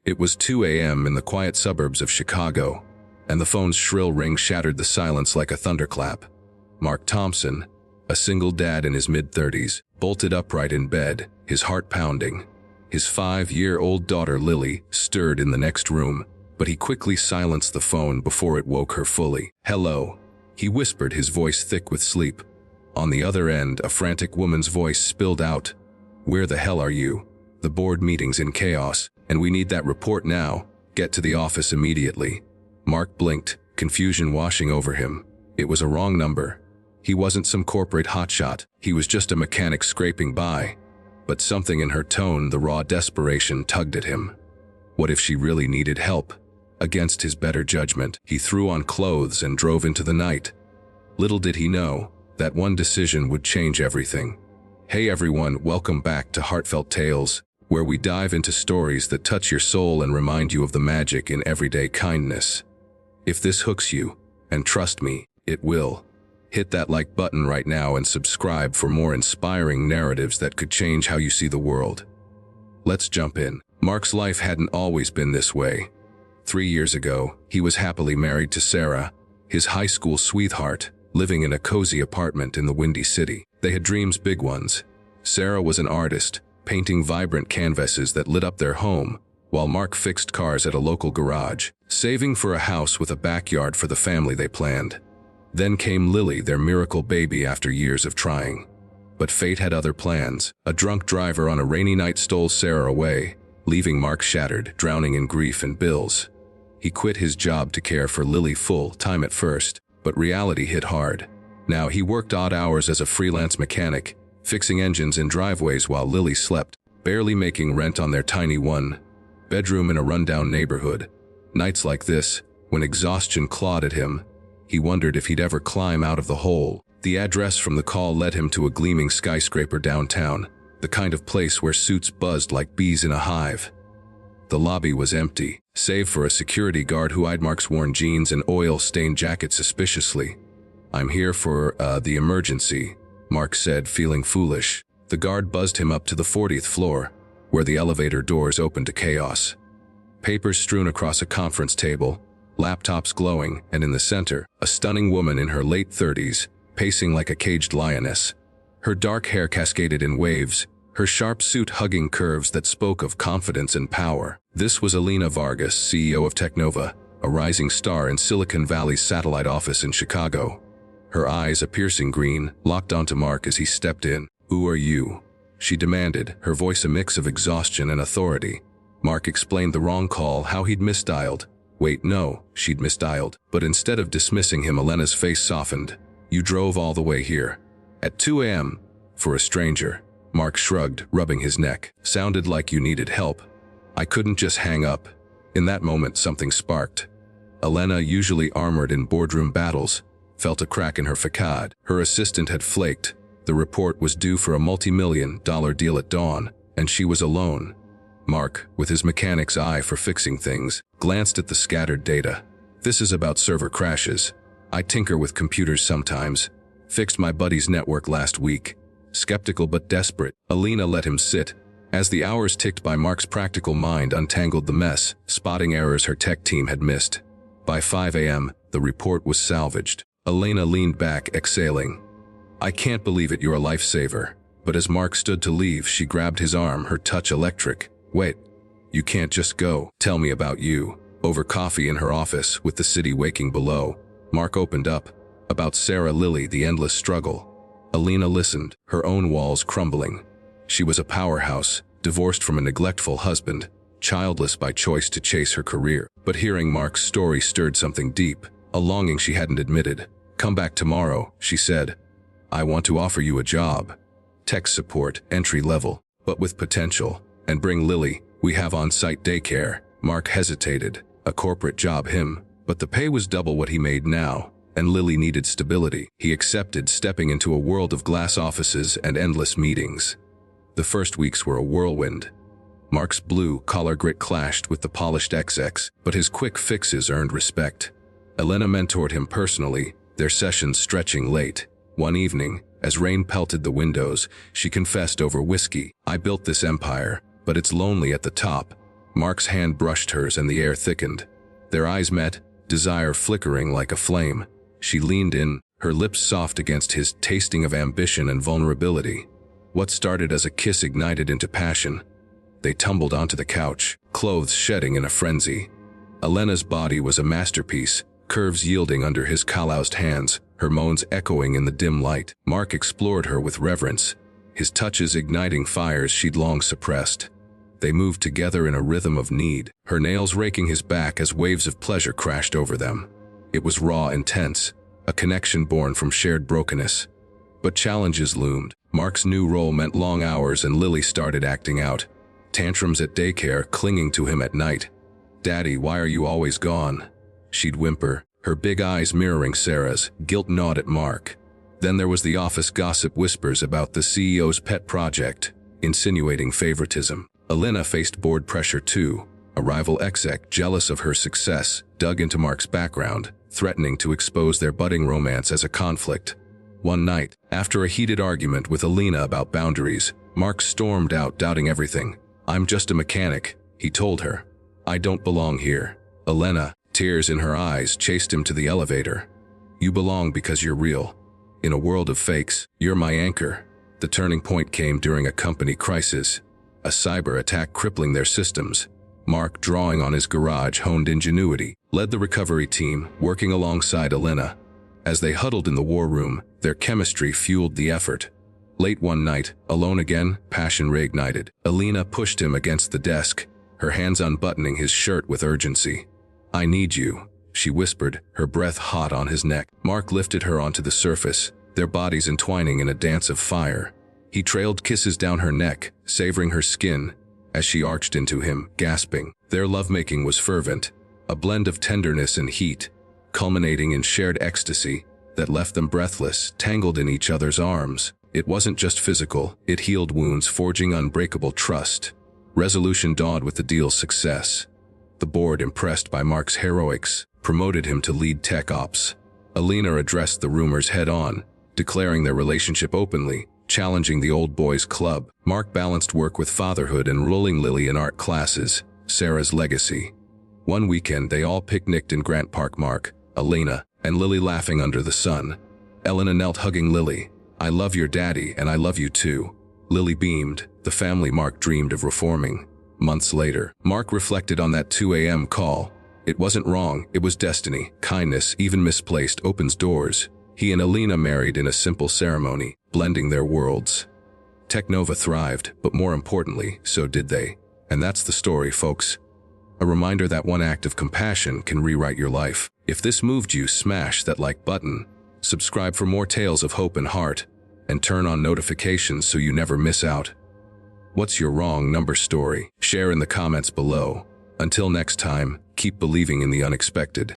It was 2 a.m. in the quiet suburbs of Chicago, and the phone's shrill ring shattered the silence like a thunderclap. Mark Thompson, a single dad in his mid-30s, bolted upright in bed, his heart pounding. His 5-year-old daughter Lily stirred in the next room, but he quickly silenced the phone before it woke her fully. "Hello," he whispered, his voice thick with sleep. On the other end, a frantic woman's voice spilled out, "Where the hell are you? The board meeting's in chaos, and we need that report now. Get to the office immediately." Mark blinked, confusion washing over him. It was a wrong number. He wasn't some corporate hotshot, he was just a mechanic scraping by. But something in her tone, the raw desperation, tugged at him. What if she really needed help? Against his better judgment, he threw on clothes and drove into the night. Little did he know, that one decision would change everything. Hey everyone, welcome back to Heartfelt Tales, where we dive into stories that touch your soul and remind you of the magic in everyday kindness. If this hooks you, and trust me, it will, hit that like button right now and subscribe for more inspiring narratives that could change how you see the world. Let's jump in. Mark's life hadn't always been this way. 3 years ago, he was happily married to Sarah, his high school sweetheart, living in a cozy apartment in the Windy City. They had dreams, big ones. Sarah was an artist, painting vibrant canvases that lit up their home, while Mark fixed cars at a local garage, saving for a house with a backyard for the family they planned. Then came Lily, their miracle baby after years of trying. But fate had other plans. A drunk driver on a rainy night stole Sarah away, leaving Mark shattered, drowning in grief and bills. He quit his job to care for Lily full-time at first, but reality hit hard. Now he worked odd hours as a freelance mechanic, fixing engines in driveways while Lily slept, barely making rent on their tiny one-bedroom in a rundown neighborhood. Nights like this, when exhaustion clawed at him, he wondered if he'd ever climb out of the hole. The address from the call led him to a gleaming skyscraper downtown, the kind of place where suits buzzed like bees in a hive. The lobby was empty, save for a security guard who eyed Mark's worn jeans and oil-stained jacket suspiciously. "I'm here for, the emergency," Mark said, feeling foolish. The guard buzzed him up to the 40th floor, where the elevator doors opened to chaos. Papers strewn across a conference table, laptops glowing, and in the center, a stunning woman in her late 30s, pacing like a caged lioness. Her dark hair cascaded in waves, her sharp suit hugging curves that spoke of confidence and power. This was Elena Vargas, CEO of Technova, a rising star in Silicon Valley's satellite office in Chicago. Her eyes, a piercing green, locked onto Mark as he stepped in. "Who are you?" she demanded, her voice a mix of exhaustion and authority. Mark explained the wrong call, how he'd misdialed. Wait, no, she'd misdialed. But instead of dismissing him, Elena's face softened. "You drove all the way here. At 2 a.m. for a stranger." Mark shrugged, rubbing his neck. "Sounded like you needed help." "I couldn't just hang up." In that moment, something sparked. Elena, usually armored in boardroom battles, felt a crack in her facade. Her assistant had flaked. The report was due for a multi-million-dollar deal at dawn, and she was alone. Mark, with his mechanic's eye for fixing things, glanced at the scattered data. "This is about server crashes. I tinker with computers sometimes. Fixed my buddy's network last week." Skeptical but desperate, Elena let him sit. As the hours ticked by, Mark's practical mind untangled the mess, spotting errors her tech team had missed. By 5 a.m., the report was salvaged. Elena leaned back, exhaling. "I can't believe it, you're a lifesaver." But as Mark stood to leave, she grabbed his arm, her touch electric. "Wait, you can't just go. Tell me about you." Over coffee in her office, with the city waking below, Mark opened up. About Sarah, Lily, the endless struggle. Elena listened, her own walls crumbling. She was a powerhouse, divorced from a neglectful husband, childless by choice to chase her career. But hearing Mark's story stirred something deep, a longing she hadn't admitted. "Come back tomorrow," she said. "I want to offer you a job. Tech support, entry level, but with potential. And bring Lily, we have on-site daycare." Mark hesitated. A corporate job, but the pay was double what he made now, and Lily needed stability. He accepted, stepping into a world of glass offices and endless meetings. The first weeks were a whirlwind. Mark's blue-collar grit clashed with the polished XX, but his quick fixes earned respect. Elena mentored him personally, their sessions stretching late. One evening, as rain pelted the windows, she confessed over whiskey, "I built this empire, but it's lonely at the top. Mark's hand brushed hers and the air thickened. Their eyes met, desire flickering like a flame. She leaned in, her lips soft against his, tasting of ambition and vulnerability. What started as a kiss ignited into passion. They tumbled onto the couch, clothes shedding in a frenzy. Elena's body was a masterpiece, curves yielding under his calloused hands, her moans echoing in the dim light. Mark explored her with reverence, his touches igniting fires she'd long suppressed. They moved together in a rhythm of need, her nails raking his back as waves of pleasure crashed over them. It was raw, intense, a connection born from shared brokenness. But challenges loomed. Mark's new role meant long hours and Lily started acting out. Tantrums at daycare, clinging to him at night. "Daddy, why are you always gone?" She'd whimper, her big eyes mirroring Sarah's, guilt gnawed at Mark. Then there was the office gossip, whispers about the CEO's pet project, insinuating favoritism. Elena faced board pressure too. A rival exec, jealous of her success, dug into Mark's background, threatening to expose their budding romance as a conflict. One night, after a heated argument with Elena about boundaries, Mark stormed out, doubting everything. "I'm just a mechanic," he told her. "I don't belong here." Elena, tears in her eyes, chased him to the elevator. "You belong because you're real. In a world of fakes, you're my anchor." The turning point came during a company crisis, a cyber attack crippling their systems. Mark, drawing on his garage-honed ingenuity, led the recovery team, working alongside Elena. As they huddled in the war room, their chemistry fueled the effort. Late one night, alone again, passion reignited. Elena pushed him against the desk, her hands unbuttoning his shirt with urgency. "I need you," she whispered, her breath hot on his neck. Mark lifted her onto the surface, their bodies entwining in a dance of fire. He trailed kisses down her neck, savoring her skin, as she arched into him, gasping. Their lovemaking was fervent, a blend of tenderness and heat, culminating in shared ecstasy that left them breathless, tangled in each other's arms. It wasn't just physical, it healed wounds, forging unbreakable trust. Resolution dawned with the deal's success. The board, impressed by Mark's heroics, promoted him to lead tech ops. Elena addressed the rumors head-on, declaring their relationship openly, challenging the old boys club. Mark balanced work with fatherhood, enrolling Lily in art classes, Sarah's legacy. One weekend they all picnicked in Grant Park, Mark, Elena, and Lily laughing under the sun. Elena knelt hugging Lily. "I love your daddy and I love you too." Lily beamed, the family Mark dreamed of reforming. Months later, Mark reflected on that 2 a.m. call. It wasn't wrong, it was destiny. Kindness, even misplaced, opens doors. He and Elena married in a simple ceremony, blending their worlds. Technova thrived, but more importantly, so did they. And that's the story, folks. A reminder that one act of compassion can rewrite your life. If this moved you, smash that like button, subscribe for more tales of hope and heart, and turn on notifications so you never miss out. What's your wrong number story? Share in the comments below. Until next time, keep believing in the unexpected.